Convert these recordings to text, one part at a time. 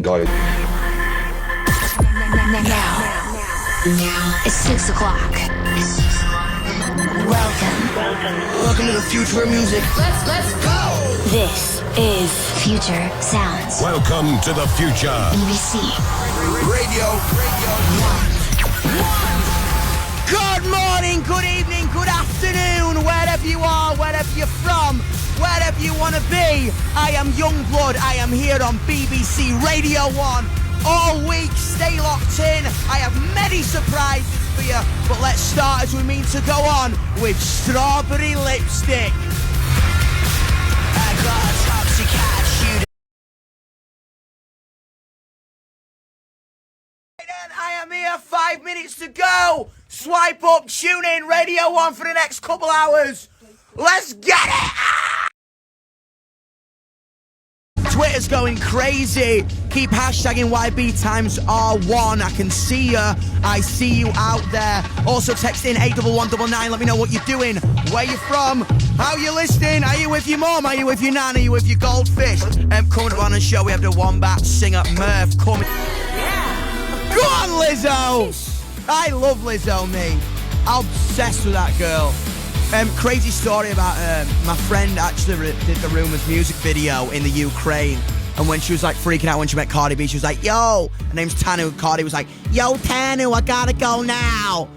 guys. Now it's 6 o'clock. Welcome to the future of music. Let's go. This is Future Sounds. Welcome to the future. BBC Radio. Good morning, good evening, good afternoon, wherever you are, wherever you're from, wherever you want to be. I am YUNGBLUD. I am here on BBC Radio 1 all week. Stay locked in. I have many surprises for you, but let's start as we mean to go on with Strawberry Lipstick. I got a toxic attitude. I am here, 5 minutes to go. Swipe up, tune in, Radio 1 for the next couple hours. Let's get it! Twitter's going crazy. Keep hashtagging YB times R1. I can see you. I see you out there. Also text in 81199. Let me know what you're doing, where you're from, how you're listening. Are you with your mom? Are you with your nan? Are you with your goldfish? Coming up on the show, we have the Wombats singer Murph coming. Go on, Lizzo! I love Lizzo, me. I'm obsessed with that girl. Crazy story about her. My friend actually did the Rumours music video in the Ukraine. And when she was like freaking out when she met Cardi B, she was like, yo, her name's Tanu. Cardi was like, yo, Tanu, I gotta go now.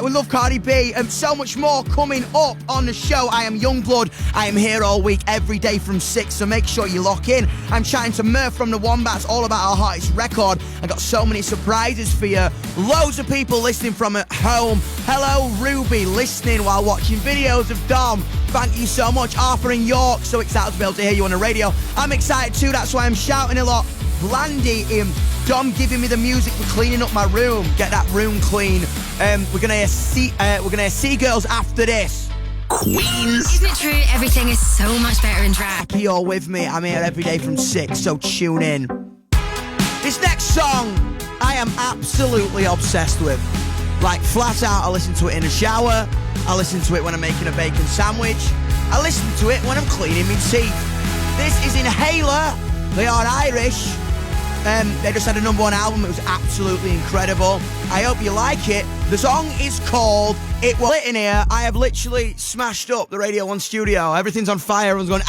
We love Cardi B and so much more coming up on the show. I am YUNGBLUD. I am here all week, every day from 6, so make sure you lock in. I'm chatting to Murph from the Wombats all about our hottest record. I got so many surprises for you. Loads of people listening from at home. Hello, Ruby, listening while watching videos of Dom. Thank you so much. Arthur in York, so excited to be able to hear you on the radio. I'm excited too, that's why I'm shouting a lot. Blandy in Dom giving me the music for cleaning up my room. Get that room clean. We're gonna hear Seagirls after this. Queens. Isn't it true? Everything is so much better in drag. Happy you're with me. I'm here every day from 6, so tune in. This next song, I am absolutely obsessed with. Like, flat out, I listen to it in the shower. I listen to it when I'm making a bacon sandwich. I listen to it when I'm cleaning my teeth. This is Inhaler. They are Irish. They just had a #1 album. It was absolutely incredible. I hope you like it. The song is called It Was Lit in Here. I have literally smashed up the Radio 1 studio. Everything's on fire. Everyone's going,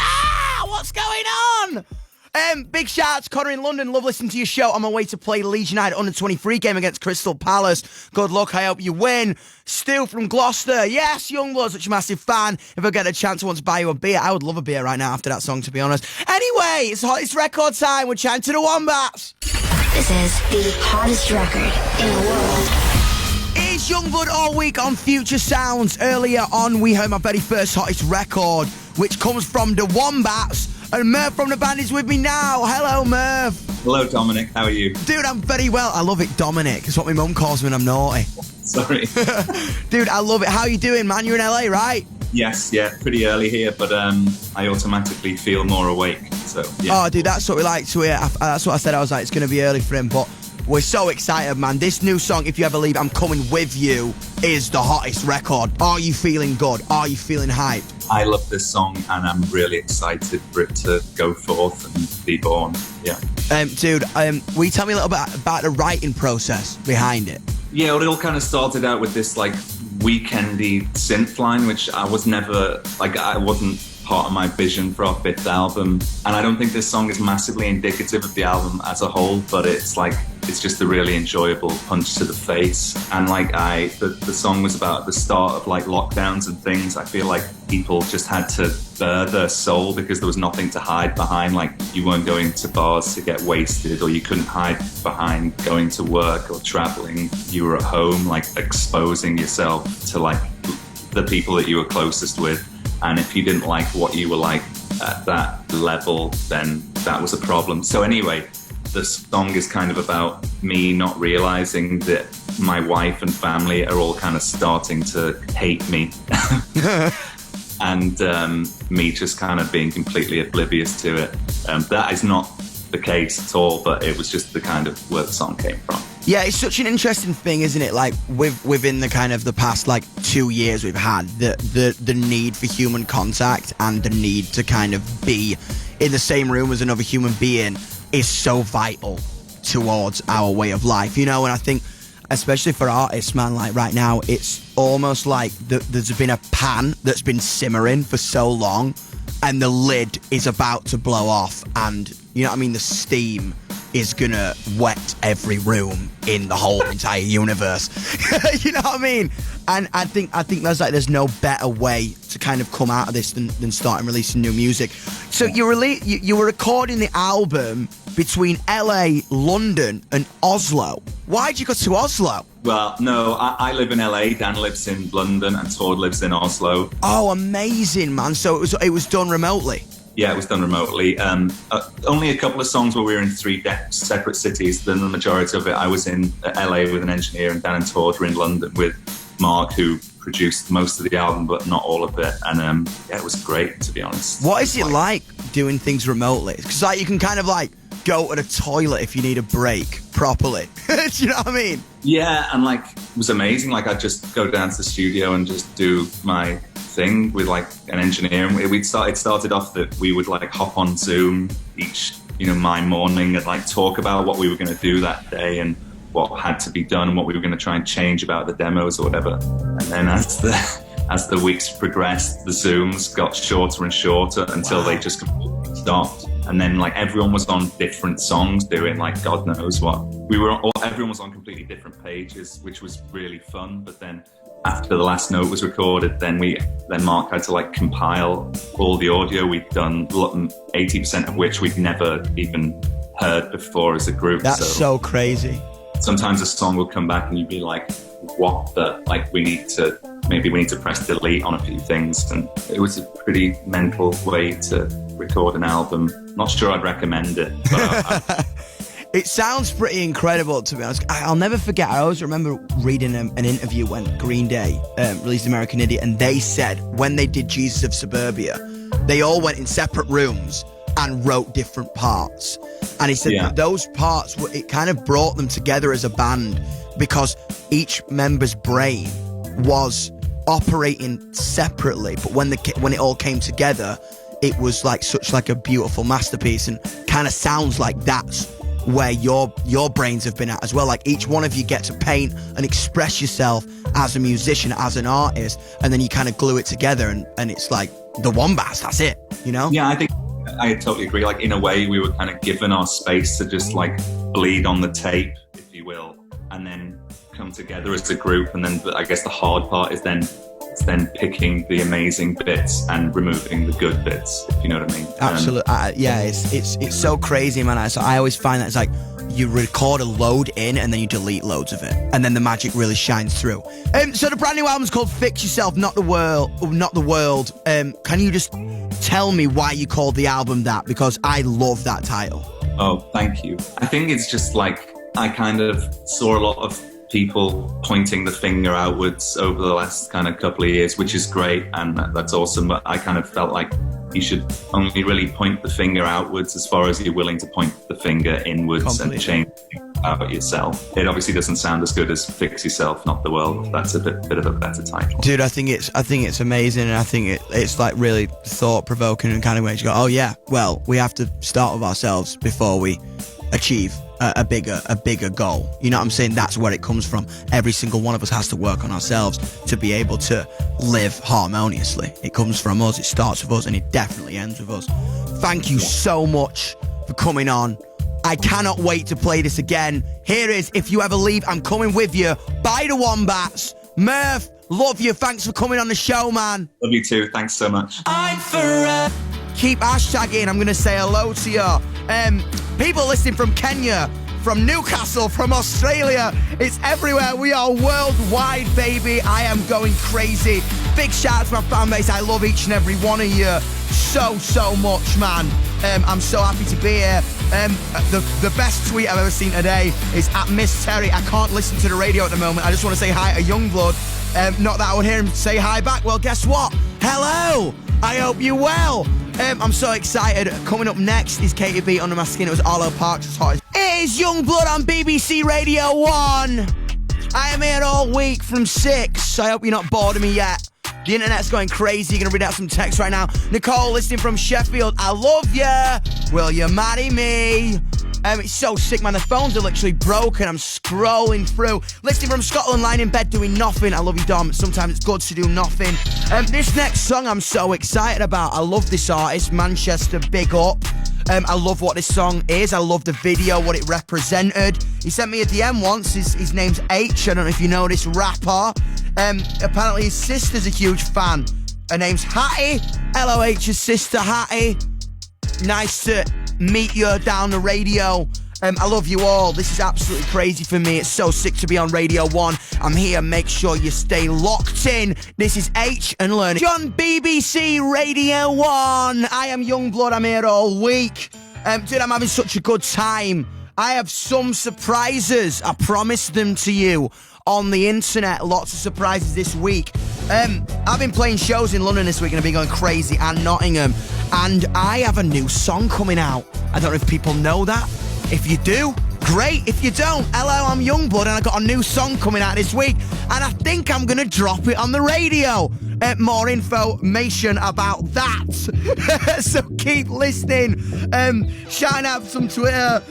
what's going on? Big shout out to Connor in London. Love listening to your show. On my way to play Leeds United under 23 game against Crystal Palace. Good luck. I hope you win. Stu from Gloucester. Yes, YUNGBLUD, such a massive fan. If I get a chance, I want to buy you a beer. I would love a beer right now after that song, to be honest. Anyway, it's hottest record time. We're chatting to the Wombats. This is the hottest record in the world. It's YUNGBLUD all week on Future Sounds. Earlier on, we heard my very first hottest record, which comes from the Wombats. And Murph from the band is with me now. Hello, Murph. Hello, Dominic. How are you? Dude, I'm very well. I love it, Dominic. It's what my mum calls me when I'm naughty. Sorry. Dude, I love it. How you doing, man? You're in LA, right? Yes, yeah. Pretty early here, but I automatically feel more awake. So, yeah. Oh, dude, that's what we like to hear. That's what I said. I was like, it's going to be early for him, but we're so excited, man. This new song, If You Ever Leave, I'm Coming With You, is the hottest record. Are you feeling good? Are you feeling hyped? I love this song, and I'm really excited for it to go forth and be born. Yeah. Dude, will you tell me a little bit about the writing process behind it? Yeah, well, it all kind of started out with this, like, weekendy synth line, which I was never, like, I wasn't part of my vision for our 5th album. And I don't think this song is massively indicative of the album as a whole, but it's like, it's just a really enjoyable punch to the face. And like the song was about the start of like lockdowns and things. I feel like people just had to bare their soul because there was nothing to hide behind. Like you weren't going to bars to get wasted, or you couldn't hide behind going to work or traveling. You were at home, like exposing yourself to like the people that you were closest with. And if you didn't like what you were like at that level, then that was a problem. So anyway, the song is kind of about me not realizing that my wife and family are all kind of starting to hate me. And me just kind of being completely oblivious to it. That is not the case at all, but it was just the kind of where the song came from. Yeah, it's such an interesting thing, isn't it? Like within the kind of the past like 2 years we've had the need for human contact and the need to kind of be in the same room as another human being is so vital. towards our way of life, you know. And I think, especially for artists, man, like right now, it's almost like there's been a pan that's been simmering for so long, and the lid is about to blow off, and you know what I mean, the steam is gonna wet every room in the whole entire universe. You know what I mean? And I think there's no better way to kind of come out of this than starting releasing new music. So you were recording the album between LA, London, and Oslo. Why'd you go to Oslo? Well, no, I live in LA, Dan lives in London, and Tord lives in Oslo. Oh, amazing, man. So it was done remotely? Yeah, it was done remotely. Only a couple of songs where we were in 3 separate cities. Then the majority of it, I was in LA with an engineer, and Dan and Tord were in London with Mark, who produced most of the album, but not all of it. And yeah, it was great, to be honest. What is it like doing things remotely? Because like you can kind of like go to the toilet if you need a break properly. Do you know what I mean? Yeah, and like it was amazing. Like I'd just go down to the studio and just do my thing with like an engineer. And it started off that we would like hop on Zoom each, my morning and like talk about what we were going to do that day and what had to be done and what we were going to try and change about the demos or whatever. And then as the weeks progressed, the Zooms got shorter and shorter until they just completely stopped. And then like everyone was on different songs doing like God knows what. Everyone was on completely different pages, which was really fun. But then after the last note was recorded, then Mark had to like compile all the audio we'd done, 80% of which we'd never even heard before as a group. That's so crazy. Sometimes a song will come back and you'd be like, what the, like we need to press delete on a few things. And it was a pretty mental way to record an album. Not sure I'd recommend it, but it sounds pretty incredible, to be honest. I'll never forget, I always remember reading an interview when Green Day released American Idiot, and they said when they did Jesus of Suburbia, they all went in separate rooms and wrote different parts. And he said that those parts, it kind of brought them together as a band because each member's brain was operating separately, but when it all came together, it was like such like a beautiful masterpiece, and kind of sounds like that's where your brains have been at as well. Like each one of you get to paint and express yourself as a musician, as an artist, and then you kind of glue it together, and it's like the wombats, that's it, you know? Yeah, I think I totally agree. Like in a way we were kind of given our space to just like bleed on the tape, if you will, and then come together as a group. And then I guess the hard part is then picking the amazing bits and removing the good bits, if you know what I mean. Absolutely. Yeah, it's so crazy, man. So I always find that it's like you record a load in and then you delete loads of it, and then the magic really shines through. So the brand new album's called Fix Yourself, Not the World. Can you just tell me why you called the album that? Because I love that title. Oh, thank you. I think it's just like I kind of saw a lot of people pointing the finger outwards over the last kind of couple of years, which is great and that's awesome, but I kind of felt like you should only really point the finger outwards as far as you're willing to point the finger inwards. Completely. And change about yourself. It obviously doesn't sound as good as Fix Yourself, Not the World. That's a bit of a better title. Dude, I think it's amazing, and I think it's like really thought-provoking and kind of makes you go, oh yeah, well, we have to start with ourselves before we achieve a bigger goal. You know what I'm saying? That's where it comes from. Every single one of us has to work on ourselves to be able to live harmoniously. It comes from us, it starts with us, and it definitely ends with us. Thank you so much for coming on. I cannot wait to play this again. Here is If You Ever Leave, I'm Coming With You by the Wombats. Murph, love you. Thanks for coming on the show, man. Love you too. Thanks so much. Keep hashtagging. I'm going to say hello to you. People listening from Kenya, from Newcastle, from Australia. It's everywhere. We are worldwide, baby. I am going crazy. Big shout out to my fan base. I love each and every one of you so much, man. I'm so happy to be here. The best tweet I've ever seen today is at Miss Terry. I can't listen to the radio at the moment. I just want to say hi to YUNGBLUD. Not that I would hear him say hi back. Well, guess what? Hello. I hope you're well. I'm so excited. Coming up next is Katie B Under My Skin. It was Arlo Parks' hottest. It is YUNGBLUD on BBC Radio 1. I am here all week from 6. I hope you're not bored of me yet. The internet's going crazy. You're going to read out some text right now. Nicole listening from Sheffield. I love ya. Will you marry me? It's so sick, man. The phones are literally broken. I'm scrolling through. Listening from Scotland, lying in bed doing nothing. I love you, Dom. Sometimes it's good to do nothing. This next song I'm so excited about. I love this artist, Manchester, big up. I love what this song is. I love the video, what it represented. He sent me a DM once. His name's H. I don't know if you know this rapper. Apparently his sister's a huge fan. Her name's Hattie. LOH's sister, Hattie. Nice to meet you down the radio. I love you all. This is absolutely crazy for me. It's so sick to be on Radio 1. I'm here. Make sure you stay locked in. This is H and Learning. On BBC Radio 1. I am YUNGBLUD. I'm here all week. Dude, I'm having such a good time. I have some surprises. I promised them to you on the internet. Lots of surprises this week. I've been playing shows in London this week and I've been going crazy, and Nottingham. And I have a new song coming out. I don't know if people know that. If you do, great. If you don't, hello, I'm YUNGBLUD and I got a new song coming out this week. And I think I'm going to drop it on the radio. More information about that. So keep listening. Shouting out some Twitter.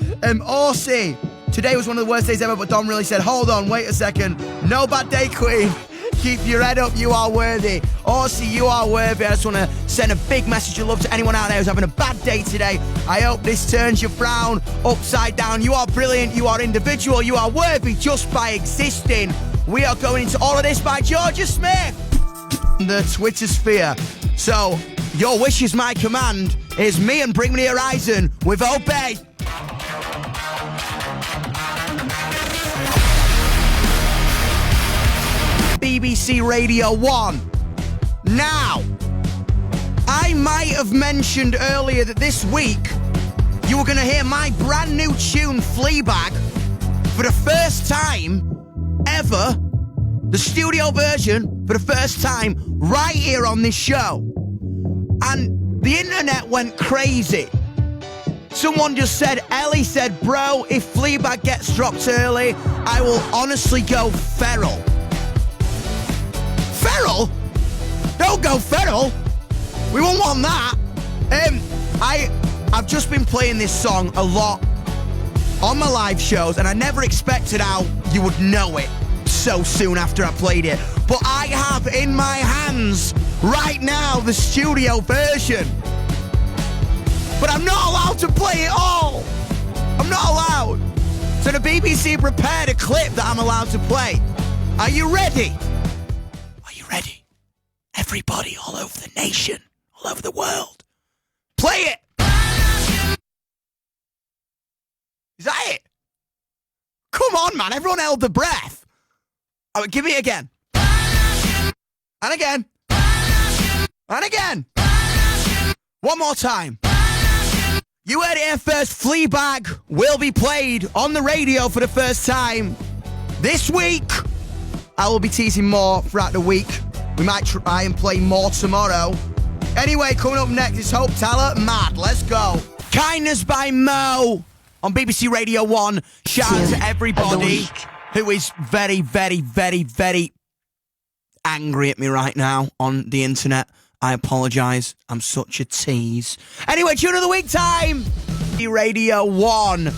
Orsi. Today was one of the worst days ever, but Dom really said, hold on, wait a second. No bad day, Queen. Keep your head up, you are worthy. Orsi, you are worthy. I just want to send a big message of love to anyone out there who's having a bad day today. I hope this turns your frown upside down. You are brilliant, you are individual, you are worthy just by existing. We are going into all of this by Georgia Smith. The Twitter sphere. So, your wish is my command. Is me and Bring Me the Horizon with Obey. BBC Radio 1. Now, I might have mentioned earlier that this week you were going to hear my brand new tune, Fleabag, for the first time ever, the studio version, for the first time, right here on this show. And the internet went crazy. Someone just said, Ellie said, bro, if Fleabag gets dropped early, I will honestly go feral. Feral? Don't go feral. We won't want that. I've just been playing this song a lot on my live shows, and I never expected how you would know it so soon after I played it. But I have in my hands right now the studio version. But I'm not allowed to play it all. I'm not allowed. So the BBC prepared a clip that I'm allowed to play. Are you ready? Ready? Everybody all over the nation, all over the world. Play it! Is that it? Come on, man. Everyone held their breath. Oh, give me it again. And again. And again. One more time. You heard it here first. Fleabag will be played on the radio for the first time this week. I will be teasing more throughout the week. We might try and play more tomorrow. Anyway, coming up next is Hope Teller, Mad. Let's go. Kindness by Mo on BBC Radio 1. Shout out to everybody who is very, very, very, very angry at me right now on the internet. I apologise. I'm such a tease. Anyway, tune of the week time. Radio 1.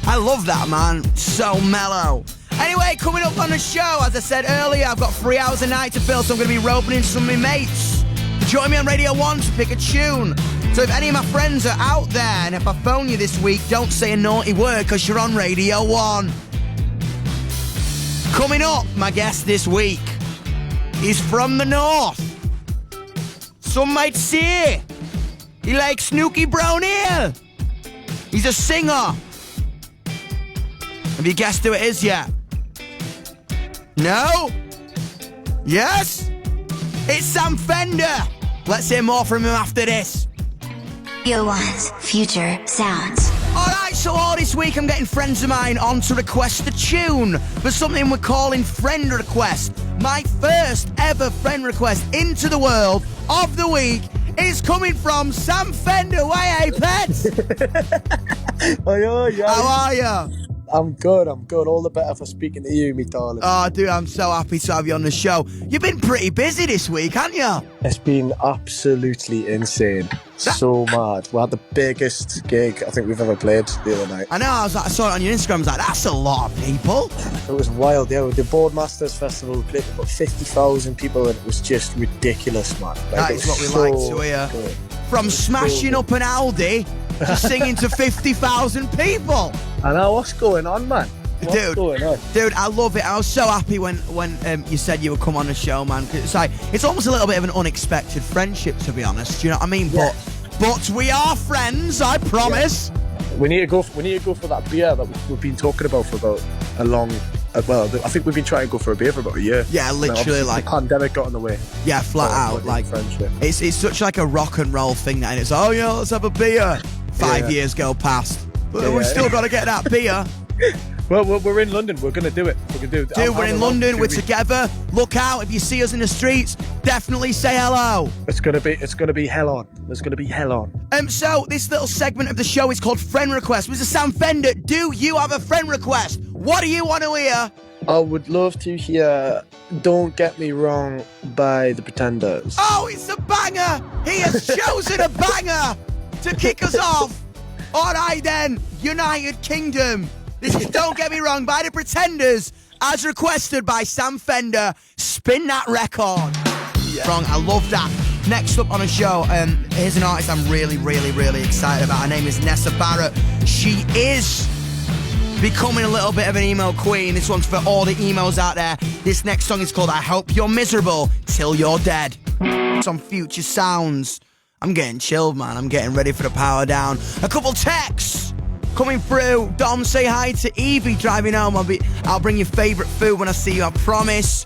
I love that, man. So mellow. Anyway, coming up on the show, as I said earlier, I've got 3 hours a night to fill, so I'm going to be roping in some of my mates. Join me on Radio 1 to pick a tune. So if any of my friends are out there, and if I phone you this week, don't say a naughty word, because you're on Radio 1. Coming up, my guest this week is from the north. Some might say he likes Snooky Brown Ale. He's a singer. Have you guessed who it is yet? No? Yes? It's Sam Fender. Let's hear more from him after this. Radio 1's Future Sounds. Alright, so all this week I'm getting friends of mine on to request a tune for something we're calling Friend Request. My first ever friend request into the world of the week is coming from Sam Fender. Why, hey, pets? Oi, oi, oi. How are you? I'm good. All the better for speaking to you, me darling. Oh, dude, I'm so happy to have you on the show. You've been pretty busy this week, haven't you? It's been absolutely insane. So mad. We had the biggest gig I think we've ever played the other night. I know, I saw it on your Instagram, I was like, that's a lot of people. It was wild, yeah. With the Boardmasters Festival, we played about 50,000 people and it was just ridiculous, man. That is what we like to hear. Good. From smashing up an Aldi to singing to 50,000 people. I know, what's going on, man? What's going on? Dude, I love it. I was so happy when you said you would come on the show, man. It's almost a little bit of an unexpected friendship, to be honest. Do you know what I mean? Yeah. But we are friends, I promise. Yeah. We need to go for that beer that we've been talking about for about a long. Well, I think we've been trying to go for a beer for about a year. Yeah, literally, like the pandemic got in the way. Yeah, flat out. Like friendship. It's such like a rock and roll thing that, and it's let's have a beer. 5 years go past, but we've still got to get that beer. Well, we're in London. We're gonna do it. We're gonna do it. Dude, we're in London. We're together. Look out if you see us in the streets. Definitely say hello. It's gonna be hell on. There's gonna be hell on. So this little segment of the show is called Friend Request. Mr. Sam Fender, do you have a friend request? What do you want to hear? I would love to hear "Don't Get Me Wrong" by the Pretenders. Oh, it's a banger! He has chosen a banger to kick us off. All right then, United Kingdom. This is Don't Get Me Wrong by the Pretenders, as requested by Sam Fender. Spin that record. Yeah. Wrong, I love that. Next up on the show, here's an artist I'm really, really, really excited about. Her name is Nessa Barrett. She is becoming a little bit of an emo queen. This one's for all the emos out there. This next song is called I Hope You're Miserable Till You're Dead. It's on Future Sounds. I'm getting chilled, man. I'm getting ready for the power down. A couple texts coming through. Dom, say hi to Evie driving home. I'll bring your favourite food when I see you, I promise.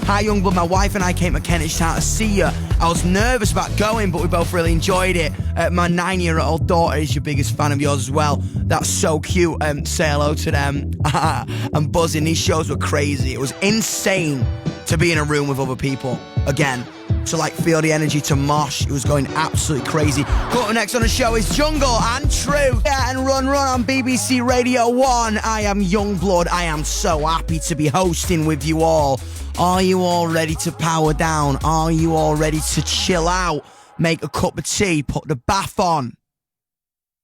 Hi, Youngblood. My wife and I came to Kentish Town to see you. I was nervous about going, but we both really enjoyed it. My 9-year-old daughter is your biggest fan of yours as well. That's so cute. Say hello to them. I'm buzzing. These shows were crazy. It was insane to be in a room with other people. Again, to feel the energy, to mosh. It was going absolutely crazy. Coming up next on the show is Jungle and True. Yeah, and Run on BBC Radio 1. I am Youngblood. I am so happy to be hosting with you all. Are you all ready to power down? Are you all ready to chill out? Make a cup of tea, put the bath on.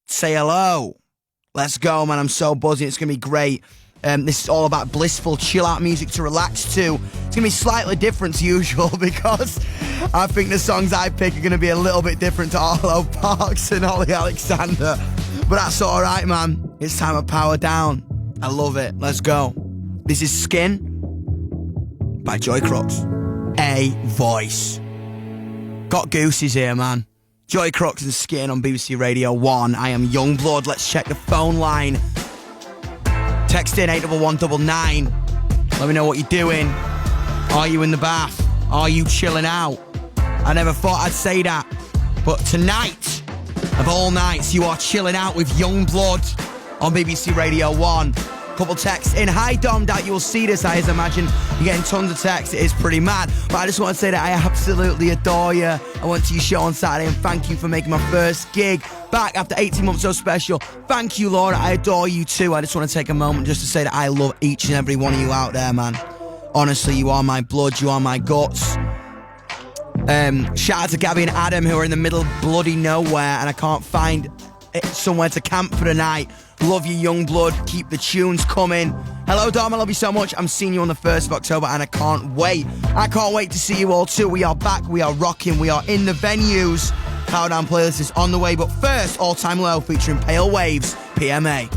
Say hello. Let's go, man. I'm so buzzing. It's going to be great. This is all about blissful, chill-out music to relax to. It's going to be slightly different to usual because I think the songs I pick are going to be a little bit different to Arlo Parks and Ollie Alexander. But that's all right, man. It's time to power down. I love it. Let's go. This is Skin by Joy Crooks. A Voice. Got goosies here, man. Joy Crooks and Skin on BBC Radio 1. I am Youngblood. Let's check the phone line. Text in 81199. Let me know what you're doing. Are you in the bath? Are you chilling out? I never thought I'd say that. But tonight, of all nights, you are chilling out with Youngblood on BBC Radio 1. Couple texts in. Hi, Dom, that you will see this. I imagine you're getting tons of texts. It is pretty mad. But I just want to say that I absolutely adore you. I went to your show on Saturday and thank you for making my first gig back after 18 months so special. Thank you, Laura. I adore you too. I just want to take a moment just to say that I love each and every one of you out there, man. Honestly, you are my blood. You are my guts. Shout out to Gabby and Adam who are in the middle of bloody nowhere and I can't find somewhere to camp for the night. Love you, Youngblood. Keep the tunes coming. Hello, Dom. I love you so much. I'm seeing you on the 1st of October and I can't wait. I can't wait to see you all too. We are back. We are rocking. We are in the venues. Power Down playlist is on the way. But first, All Time Low featuring Pale Waves, PMA.